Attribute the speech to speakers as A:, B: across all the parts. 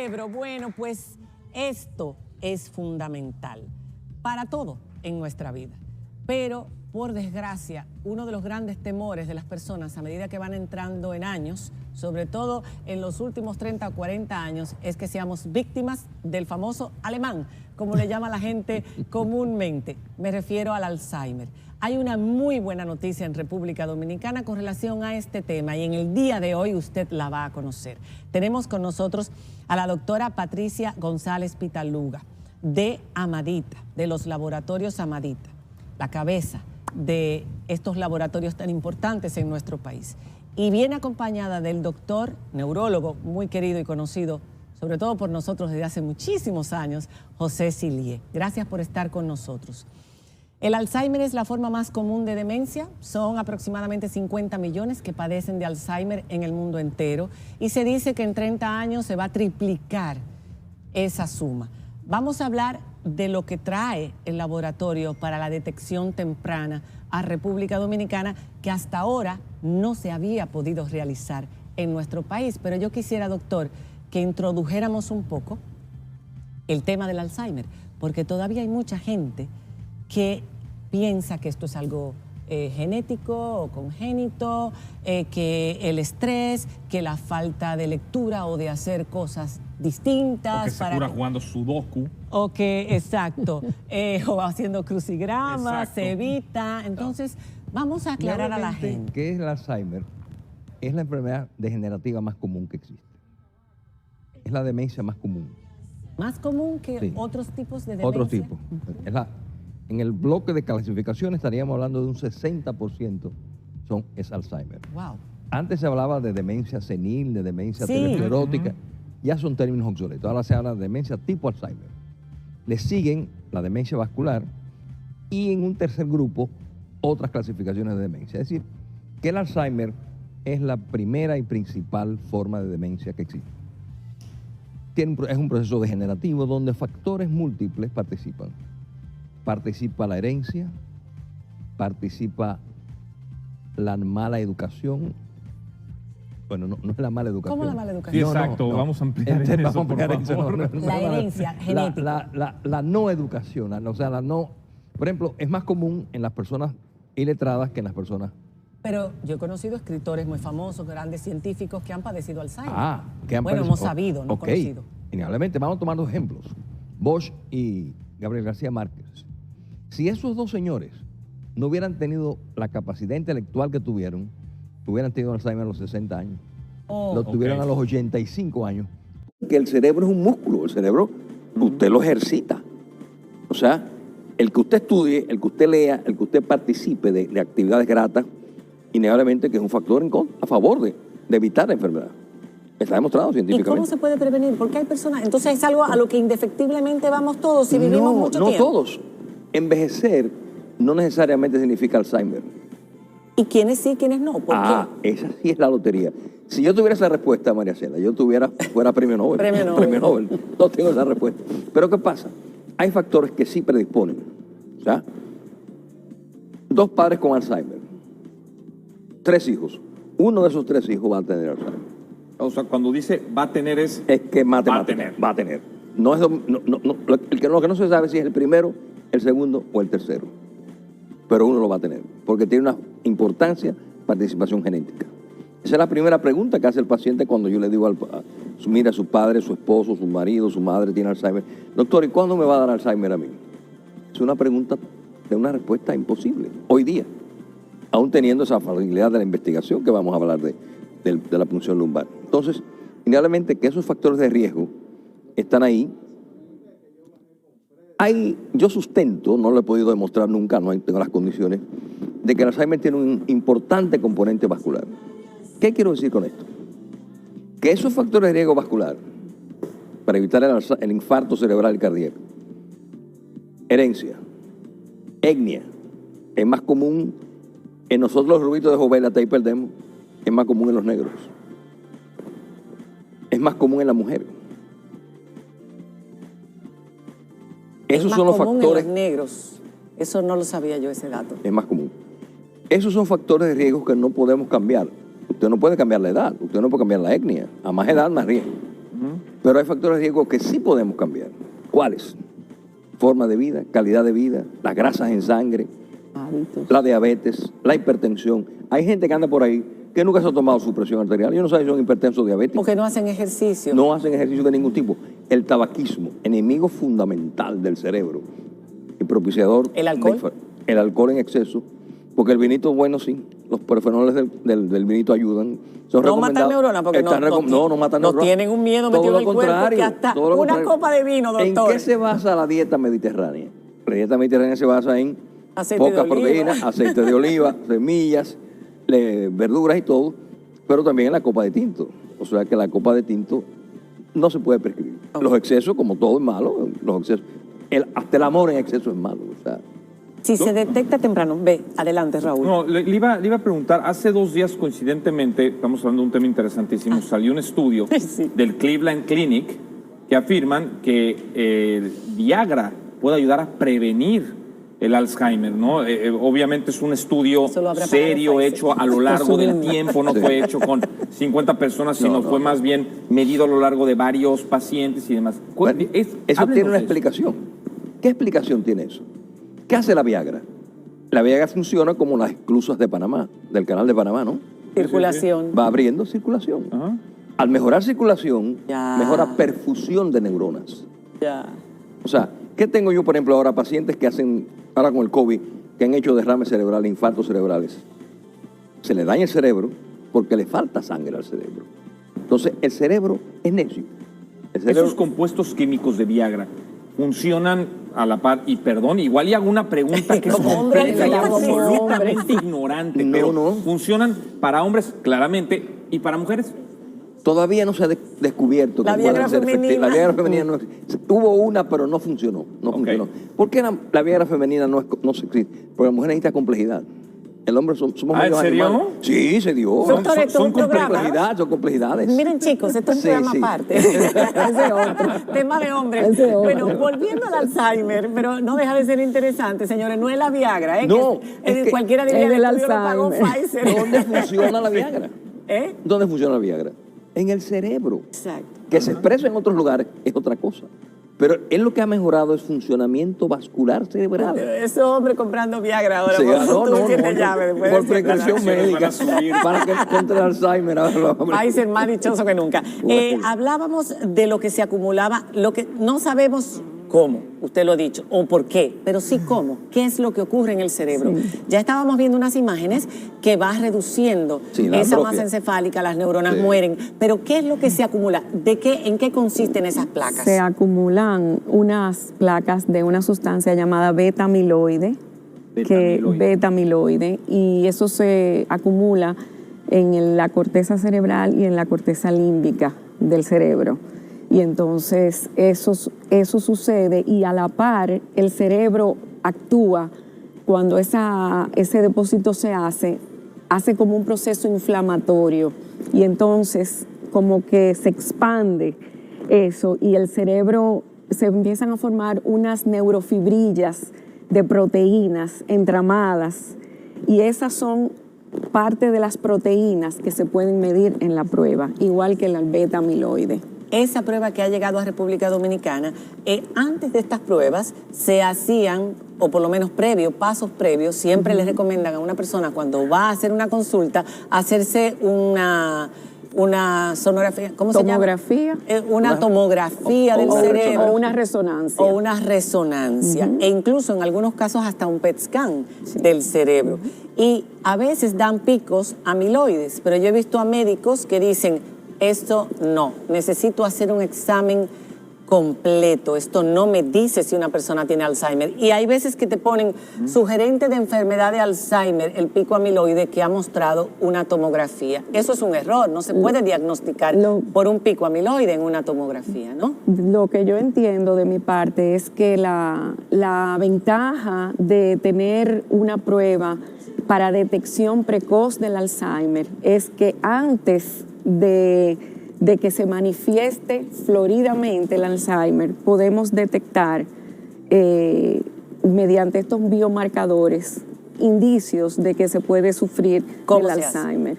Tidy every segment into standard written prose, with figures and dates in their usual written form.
A: cerebro. Bueno, pues esto es fundamental para todo en nuestra vida. Pero, por desgracia, uno de los grandes temores de las personas a medida que van entrando en años, sobre todo en los últimos 30 o 40 años, es que seamos víctimas del famoso alemán, como le llama la gente comúnmente. Me refiero al Alzheimer. Hay una muy buena noticia en República Dominicana con relación a este tema y en el día de hoy usted la va a conocer. Tenemos con nosotros a la doctora Patricia González Pitaluga, de Amadita, de los laboratorios Amadita, la cabeza de estos laboratorios tan importantes en nuestro país. Y viene acompañada del doctor neurólogo muy querido y conocido, sobre todo por nosotros desde hace muchísimos años, José Sillier. Gracias por estar con nosotros. El Alzheimer es la forma más común de demencia. Son aproximadamente 50 millones que padecen de Alzheimer en el mundo entero. Y se dice que en 30 años se va a triplicar esa suma. Vamos a hablar de lo que trae el laboratorio para la detección temprana a República Dominicana, que hasta ahora no se había podido realizar en nuestro país. Pero yo quisiera, doctor, que introdujéramos un poco el tema del Alzheimer, porque todavía hay mucha gente que piensa que esto es algo genético o congénito, que el estrés, que la falta de lectura o de hacer cosas distintas.
B: O que se cura jugando sudoku.
A: O que, exacto, o haciendo crucigramas,
B: Exacto.
A: se evita. Entonces, vamos a aclarar a la gente.
C: ¿Qué es el Alzheimer? Es la enfermedad degenerativa más común que existe. Es la demencia más común.
A: Más común que
C: Sí.
A: otros tipos de demencia.
C: Otro tipo. En el bloque de clasificación estaríamos hablando de un 60% es Alzheimer.
A: Wow.
C: Antes se hablaba de demencia senil, de demencia
A: Sí.
C: teleesclerótica. Ya son términos obsoletos. Ahora se habla de demencia tipo Alzheimer. Le siguen la demencia vascular y en un tercer grupo otras clasificaciones de demencia. Es decir, que el Alzheimer es la primera y principal forma de demencia que existe. Es un proceso degenerativo donde factores múltiples participan. Participa la herencia, participa la mala educación. Bueno, no es la mala educación.
A: ¿Cómo la mala
B: Sí,
A: educación?
B: exacto. Vamos a ampliar eso,
C: Vamos a ampliar
B: por
C: eso,
B: favor.
A: La herencia genética.
C: La no educación, o sea, la no... Por ejemplo, es más común en las personas iletradas que en las personas...
A: Pero yo he conocido escritores muy famosos, grandes científicos que han padecido Alzheimer.
C: que han
A: Bueno,
C: padecido-
A: hemos sabido, no
C: ok.
A: conocido.
C: Innegablemente, vamos a tomar dos ejemplos. Bosch y Gabriel García Márquez. Si esos dos señores no hubieran tenido la capacidad intelectual que tuvieron, hubieran tenido Alzheimer a los 60 años.
A: Oh,
C: Lo tuvieron
B: ok.
C: a los 85 años. Que el cerebro es un músculo, el cerebro usted lo ejercita. O sea, el que usted estudie, el que usted lea, el que usted participe de actividades gratas, innegablemente que es un factor a favor de evitar la enfermedad. Está demostrado
A: ¿Y
C: científicamente.
A: cómo se puede prevenir? Porque hay personas... Entonces es algo a lo que indefectiblemente vamos todos si vivimos mucho
C: no
A: tiempo.
C: todos. Envejecer no necesariamente significa Alzheimer.
A: ¿Y quiénes sí, quiénes no? ¿Por qué?
C: Esa sí es la lotería. Si yo tuviera esa respuesta, María Cela, fuera premio Nobel.
A: Premio Nobel.
C: No tengo esa respuesta. Pero ¿qué pasa? Hay factores que sí predisponen. O sea, 2 padres con Alzheimer, 3 hijos. Uno de esos 3 hijos va a tener Alzheimer.
B: O sea, cuando dice va a tener es...
C: Es que
B: Va a tener.
C: va a tener. No es, lo que no se sabe si es el primero, el segundo o el tercero. Pero uno lo va a tener, porque tiene una importancia participación genética. Esa es la primera pregunta que hace el paciente cuando yo le digo mira, su padre, su esposo, su marido, su madre tiene Alzheimer. Doctor, ¿y cuándo me va a dar Alzheimer a mí? Es una pregunta de una respuesta imposible, hoy día, aún teniendo esa facilidad de la investigación que vamos a hablar de la punción lumbar. Entonces, indudablemente que esos factores de riesgo están ahí. Yo sustento, no lo he podido demostrar nunca, no tengo las condiciones, de que el Alzheimer tiene un importante componente vascular. ¿Qué quiero decir con esto? Que esos factores de riesgo vascular, para evitar el infarto cerebral y cardíaco, herencia, etnia, es más común en nosotros los rubitos de Jovel, hasta ahí perdemos, es más común en los negros, es más común en la mujer. Esos son los factores.
A: En los negros. Eso no lo sabía yo, ese dato.
C: Es más común. Esos son factores de riesgo que no podemos cambiar. Usted no puede cambiar la edad, usted no puede cambiar la etnia. A más edad, más riesgo. Pero hay factores de riesgo que sí podemos cambiar. ¿Cuáles? Forma de vida, calidad de vida, las grasas en sangre,
D: Hábitos.
C: la diabetes, la hipertensión. Hay gente que anda por ahí que nunca se ha tomado su presión arterial. Yo no sé si son hipertensos o diabéticos.
A: Porque no hacen ejercicio.
C: No hacen ejercicio de ningún tipo. El tabaquismo, enemigo fundamental del cerebro y propiciador.
A: ¿El alcohol?
C: El alcohol en exceso. Porque el vinito, bueno, sí, los polifenoles del vinito ayudan. Son
A: No matan
C: recomendados.
A: neuronas, porque
C: Están no matan
A: no
C: neuronas.
A: tienen un miedo
C: Todo
A: metido
C: lo
A: en el cuerpo
C: contrario,
A: que hasta
C: todo lo
A: una
C: contrario.
A: copa de vino, doctor.
C: ¿En qué se basa la dieta mediterránea? La dieta mediterránea se basa en
A: Aceite de
C: pocas
A: oliva.
C: proteínas, aceite de oliva, semillas, verduras y todo, pero también en la copa de tinto. O sea que la copa de tinto no se puede prescribir.
A: Ok.
C: Los excesos, como todo es malo, los excesos. Hasta el amor en exceso es malo. O sea,
A: Si se detecta temprano, ve, adelante, Raúl.
B: No, le iba a preguntar, hace 2 días coincidentemente, estamos hablando de un tema interesantísimo, salió un estudio
A: Sí.
B: del Cleveland Clinic que afirman que el Viagra puede ayudar a prevenir el Alzheimer, ¿no? Obviamente es un estudio
A: Eso lo habrá
B: serio,
A: pagado Pfizer.
B: hecho a lo largo del
D: Subiendo.
B: tiempo, no fue hecho con 50 personas, sino fue más bien medido a lo largo de varios pacientes y demás.
C: bueno, eso tiene
B: Háblenos
C: una
B: de
C: explicación. ¿Qué explicación tiene eso? ¿Qué hace la Viagra? La Viagra funciona como las esclusas de Panamá, del canal de Panamá, ¿no?
A: Circulación.
C: Va abriendo circulación.
B: Ajá.
C: Al mejorar circulación,
A: Ya.
C: mejora perfusión de neuronas.
A: Ya.
C: O sea, ¿qué tengo yo, por ejemplo, ahora? Pacientes que hacen, ahora con el COVID, que han hecho derrames cerebrales, infartos cerebrales. Se le daña el cerebro porque le falta sangre al cerebro. Entonces, el cerebro es necio. El cerebro,
B: Esos compuestos químicos de Viagra funcionan a la par, y perdón, igual y hago una pregunta que es
A: Como hombre,
B: compleja y
A: como
B: absolutamente ignorante,
C: No,
B: pero
C: no.
B: funcionan para hombres claramente y para mujeres.
C: todavía no se ha descubierto
A: La
C: que pueda
A: Viagra
C: ser
A: femenina.
C: efectiva. La Viagra femenina no existe. Hubo una, pero no funcionó. No
B: Ok.
C: funcionó. ¿Por qué la Viagra femenina no se existe? Porque la mujer necesita complejidad. El hombre somos
B: ¿Ah,
C: medios
B: en serio?
C: animales. Sí, se dio.
A: Doctor, esto es un programa.
C: Son complejidades.
A: Miren, chicos, esto es un
C: Sí,
A: programa
C: sí.
A: aparte. Ese es otro. Tema de hombres.
D: Ese es otro.
A: Bueno, volviendo al Alzheimer, pero no deja de ser interesante, señores. No es la Viagra, ¿eh?
C: No,
A: Que,
C: es que
A: cualquiera diría
D: es
A: que
D: el
A: el estudio lo pagó
D: Alzheimer.
A: Pfizer.
C: ¿Dónde funciona la Viagra?
A: ¿Eh?
C: ¿Dónde funciona la Viagra? En el cerebro.
A: Exacto.
C: Que se expresa en otros lugares es otra cosa. Pero él lo que ha mejorado es funcionamiento vascular cerebral.
A: Ese hombre comprando Viagra ahora.
C: Sí,
A: por
C: no,
A: tú
C: no,
A: tienes
C: no,
A: llave después
C: por
A: de
C: precaución
B: Las acciones
C: médica,
B: van a subir.
C: para que contra el Alzheimer.
A: Pfizer más dichoso que nunca. Hablábamos de lo que se acumulaba, lo que no sabemos cómo, usted lo ha dicho, o por qué, pero sí cómo, qué es lo que ocurre en el cerebro. Ya estábamos viendo unas imágenes que va reduciendo
C: Sí, la
A: esa
C: atrofia.
A: masa encefálica, las neuronas
C: Sí.
A: mueren, pero ¿qué es lo que se acumula? ¿En qué consisten esas placas?
D: Se acumulan unas placas de una sustancia llamada beta-amiloide, y eso se acumula en la corteza cerebral y en la corteza límbica del cerebro. Y entonces eso sucede y a la par el cerebro actúa cuando ese depósito se hace como un proceso inflamatorio y entonces como que se expande eso y el cerebro se empiezan a formar unas neurofibrillas de proteínas entramadas y esas son parte de las proteínas que se pueden medir en la prueba, igual que el beta-amiloide.
A: Esa prueba que ha llegado a República Dominicana, antes de estas pruebas se hacían, o por lo menos pasos previos, siempre les recomiendan a una persona cuando va a hacer una consulta, hacerse una sonografía, ¿cómo se llama?
D: Tomografía.
A: Una tomografía del cerebro.
D: O una resonancia.
A: O una resonancia. E incluso en algunos casos hasta un PET scan del cerebro. Y a veces dan picos amiloides, pero yo he visto a médicos que dicen, esto no, necesito hacer un examen completo, esto no me dice si una persona tiene Alzheimer. Y hay veces que te ponen sugerente de enfermedad de Alzheimer, el pico amiloide que ha mostrado una tomografía. Eso es un error, no se puede diagnosticar por un pico amiloide en una tomografía, ¿no?
D: Lo que yo entiendo de mi parte es que la ventaja de tener una prueba para detección precoz del Alzheimer es que antes de que se manifieste floridamente el Alzheimer, podemos detectar mediante estos biomarcadores indicios de que se puede sufrir
A: ¿Cómo
D: el
A: se hace?
D: Alzheimer.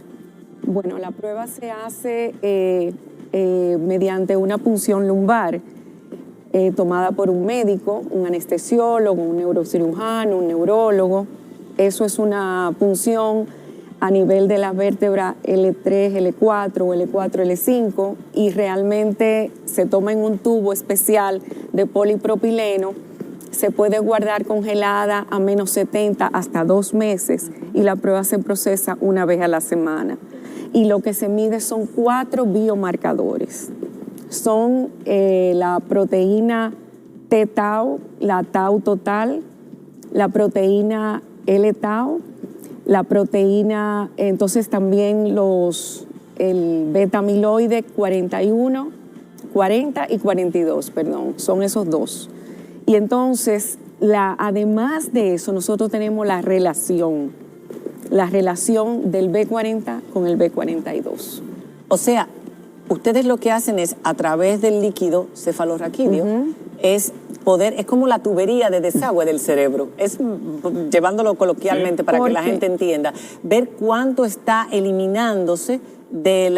D: Bueno, la prueba se hace mediante una punción lumbar tomada por un médico, un anestesiólogo, un neurocirujano, un neurólogo. Eso es una punción a nivel de la vértebra L3, L4 o L4, L5 y realmente se toma en un tubo especial de polipropileno. Se puede guardar congelada a menos 70 hasta 2 meses y la prueba se procesa una vez a la semana. Y lo que se mide son 4 biomarcadores. Son la proteína T-Tau, la Tau total, la proteína L-Tau, la proteína, entonces también el beta-amiloide 40 y 42, perdón, son esos 2. Y entonces, además de eso, nosotros tenemos la relación del B40 con el B42.
A: O sea, ustedes lo que hacen es, a través del líquido cefalorraquídeo, es como la tubería de desagüe del cerebro, es llevándolo coloquialmente para que la gente entienda, ver cuánto está eliminándose de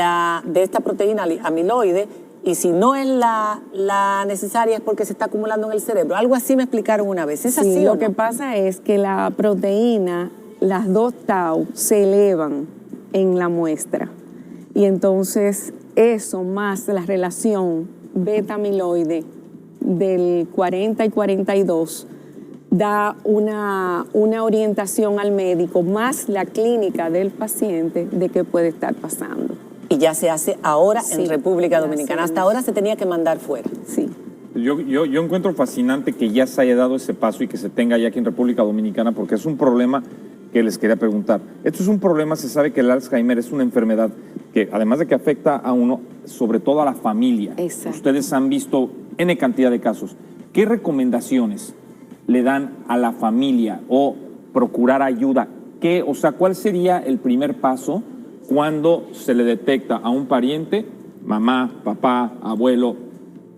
A: esta proteína amiloide, y si no es la necesaria es porque se está acumulando en el cerebro. Algo así me explicaron una vez. ¿Es así o no?
D: Lo que pasa es que la proteína, las 2 tau, se elevan en la muestra. Y entonces eso más la relación beta-amiloide del 40 y 42 da una orientación al médico más la clínica del paciente de qué puede estar pasando.
A: Y ya se hace ahora en República Dominicana. Hasta ahora se tenía que mandar fuera.
D: Sí.
B: Yo encuentro fascinante que ya se haya dado ese paso y que se tenga ya aquí en República Dominicana, porque es un problema que les quería preguntar. Esto es un problema, se sabe que el Alzheimer es una enfermedad que, además de que afecta a uno, sobre todo a la familia.
D: Exacto.
B: Ustedes han visto N cantidad de casos. ¿Qué recomendaciones le dan a la familia o procurar ayuda? ¿Cuál sería el primer paso cuando se le detecta a un pariente, mamá, papá, abuelo,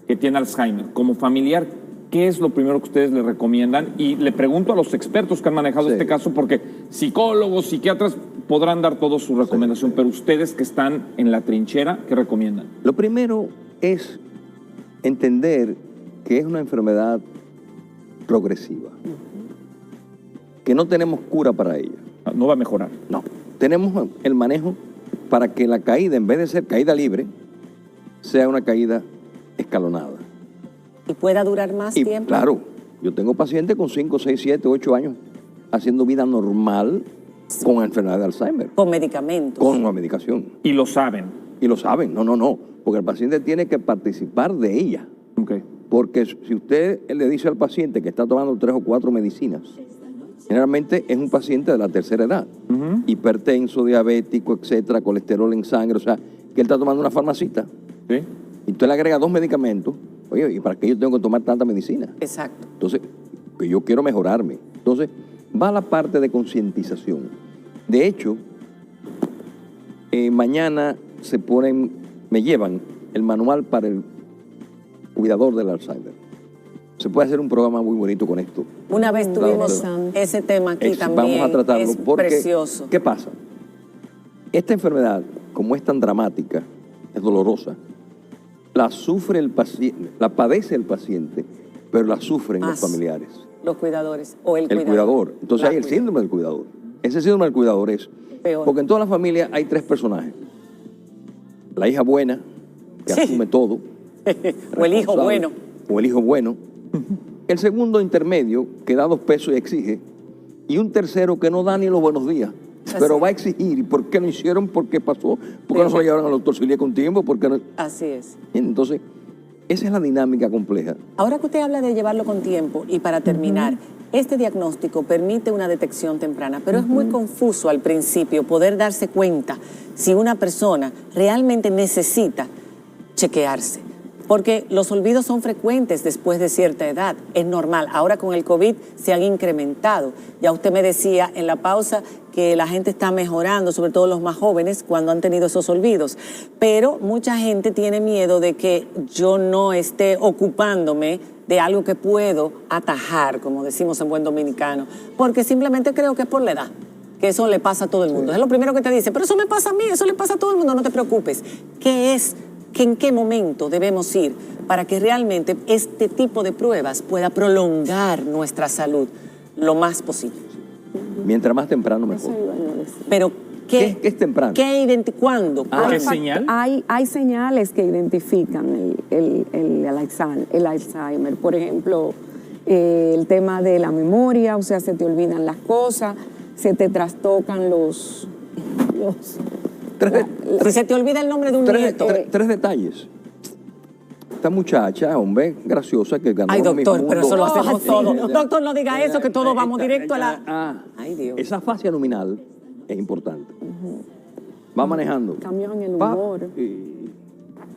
B: que tiene Alzheimer? Como familiar, ¿qué es lo primero que ustedes le recomiendan? Y le pregunto a los expertos que han manejado este caso, porque psicólogos, psiquiatras podrán dar toda su recomendación, pero ustedes que están en la trinchera, ¿qué recomiendan?
C: Lo primero es entender que es una enfermedad progresiva, que no tenemos cura para ella.
B: No va a mejorar.
C: No. Tenemos el manejo para que la caída, en vez de ser caída libre, sea una caída escalonada.
A: ¿Y pueda durar más tiempo?
C: Claro, yo tengo pacientes con 5, 6, 7, 8 años haciendo vida normal con la enfermedad de Alzheimer.
A: Con medicamentos.
C: Con la medicación.
B: Y lo saben.
C: Y lo saben, no, porque el paciente tiene que participar de ella.
B: Okay.
C: Porque si usted le dice al paciente que está tomando 3 o 4 medicinas, generalmente es un paciente de la tercera edad, hipertenso, diabético, etcétera, colesterol en sangre, o sea, que él está tomando una farmacita.
B: ¿Sí?
C: Y usted le agrega 2 medicamentos, oye, ¿y para qué yo tengo que tomar tanta medicina?
A: Exacto.
C: Entonces, que yo quiero mejorarme. Entonces, va la parte de concientización. De hecho, mañana me llevan el manual para el cuidador del Alzheimer. Se puede hacer un programa muy bonito con esto.
A: Una vez tuvimos ese tema aquí también.
C: Vamos a tratarlo
A: es
C: porque,
A: precioso.
C: ¿qué pasa? Esta enfermedad, como es tan dramática, es dolorosa, la sufre el paciente, la padece el paciente, pero la sufren los familiares.
A: Los cuidadores o el
C: cuidador. Entonces hay el síndrome del cuidador. Ese síndrome del cuidador es peor. Porque en toda la familia hay 3 personajes. La hija buena, que asume todo.
A: O el hijo bueno.
C: O el hijo bueno. El segundo intermedio, que da 2 pesos y exige. Y un tercero que no da ni los buenos días. Pero va a exigir. ¿Y por qué no hicieron? ¿Por qué pasó? ¿Por qué no se lo llevaron al doctor Silvia con tiempo? ¿Por qué no?
A: Así es.
C: Entonces, esa es la dinámica compleja.
A: Ahora que usted habla de llevarlo con tiempo, y para terminar, este diagnóstico permite una detección temprana, pero es muy confuso al principio poder darse cuenta si una persona realmente necesita chequearse. Porque los olvidos son frecuentes después de cierta edad, es normal. Ahora con el COVID se han incrementado. Ya usted me decía en la pausa que la gente está mejorando, sobre todo los más jóvenes, cuando han tenido esos olvidos. Pero mucha gente tiene miedo de que yo no esté ocupándome de algo que puedo atajar, como decimos en buen dominicano, porque simplemente creo que es por la edad, que eso le pasa a todo el mundo. Es lo primero que te dice, pero eso me pasa a mí, eso le pasa a todo el mundo, no te preocupes. ¿Qué es ¿En qué momento debemos ir para que realmente este tipo de pruebas pueda prolongar nuestra salud lo más posible?
C: Mientras más temprano, mejor.
A: Pero,
C: ¿Qué es temprano?
A: ¿Cuándo?
B: ¿Qué señal?
D: Hay señales que identifican el Alzheimer. Por ejemplo, el tema de la memoria, o sea, se te olvidan las cosas, se te trastocan los
A: Si se te olvida el nombre de un nieto.
C: Tres detalles. Esta muchacha, hombre, graciosa, que ganó
A: Ay, doctor,
C: Miss
A: pero
C: Mundo.
A: eso lo hacemos
C: Sí,
A: todo.
C: ya.
A: Doctor, no diga eso, que todos vamos directo a la... Ay, Dios.
C: Esa fascia nominal es importante. Va manejando.
D: cambios en el
C: Pa,
D: humor.
C: y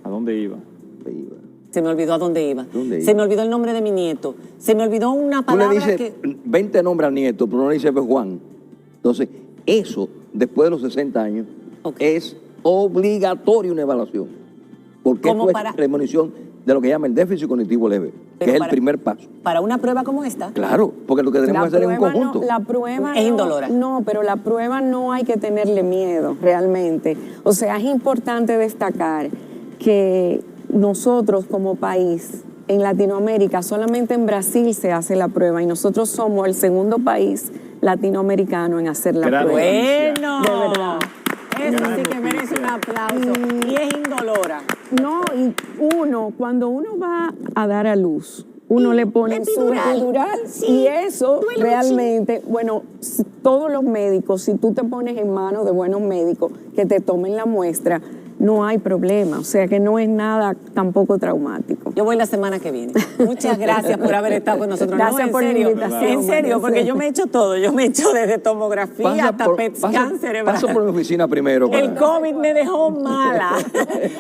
B: ¿A dónde iba?
C: ahí va.
A: Se me olvidó a dónde iba.
C: ¿Dónde iba?
A: Se me olvidó el nombre de mi nieto. Se me olvidó una
C: Tú le
A: palabra
C: dices
A: que...
C: 20 nombres al nieto, pero no le dices pues, Juan. Entonces, eso, después de los 60 años,
A: Ok.
C: es obligatorio una evaluación. Porque
A: Como
C: esto
A: para-
C: es premonición de lo que llama el déficit cognitivo leve,
A: Pero
C: que es el
A: para-
C: primer paso.
A: Para una prueba como esta,
C: Claro, porque lo que tenemos que hacer es un conjunto.
D: La prueba
A: Es
D: no-
A: indolora.
D: No, pero la prueba no hay que tenerle miedo, realmente. O sea, es importante destacar que nosotros como país, en Latinoamérica, solamente en Brasil se hace la prueba y nosotros somos el segundo país latinoamericano en hacer la
B: Gran
D: prueba.
A: bueno.
D: De verdad.
A: Eso sí que merece un aplauso. Y es indolora.
D: No, y cuando uno va a dar a luz, uno le pone su
A: epidural.
D: epidural
A: Sí,
D: y eso
A: duele
D: realmente, bueno, todos los médicos, si tú te pones en manos de buenos médicos que te tomen la muestra, no hay problema, o sea que no es nada tampoco traumático.
A: Yo voy la semana que viene. Muchas gracias por haber estado con nosotros.
D: Gracias
A: en
D: por la
A: serio,
D: invitación,
A: En serio, porque yo me he hecho todo. Yo me he hecho desde tomografía hasta PET scan cerebral.
C: Paso por mi oficina primero.
A: El
C: para-
A: COVID me dejó mala.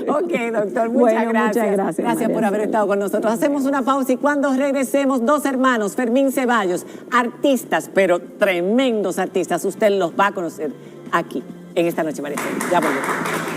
A: Ok, doctor, muchas
D: Bueno,
A: gracias.
D: muchas gracias,
A: Gracias por
D: María.
A: haber estado con nosotros. Hacemos una pausa y cuando regresemos, dos hermanos, Fermín Ceballos, artistas, pero tremendos artistas. Usted los va a conocer aquí, en esta noche, María. Ya volvemos.